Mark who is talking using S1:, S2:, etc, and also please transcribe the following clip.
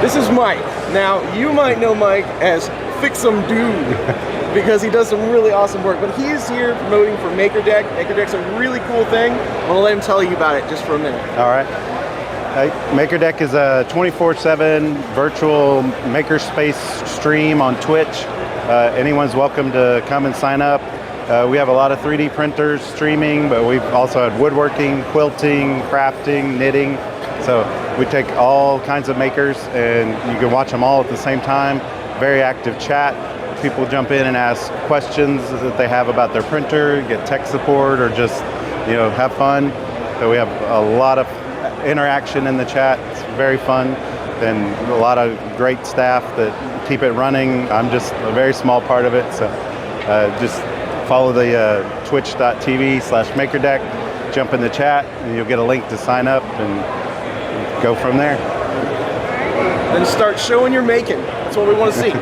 S1: This is Mike. Now, you might know Mike as Fixum Dude because he does some really awesome work, but he's here promoting for MakerDeck. MakerDeck's a really cool thing. I'm gonna let him tell you about it just for a minute.
S2: All right. MakerDeck is a 24/7 virtual makerspace stream on Twitch. Anyone's welcome to come and sign up. We have a lot of 3D printers streaming, but we've also had woodworking, quilting, crafting, knitting. So we take all kinds of makers and you can watch them all at the same time. Very active chat. People jump in and ask questions that they have about their printer, get tech support, or just, have fun. So we have a lot of interaction in the chat. It's very fun, and a lot of great staff that keep it running. I'm just a very small part of it, so just follow the twitch.tv/MakerDeck, jump in the chat, and you'll get a link to sign up and go from there.
S1: Then start showing your making. That's what we want to see.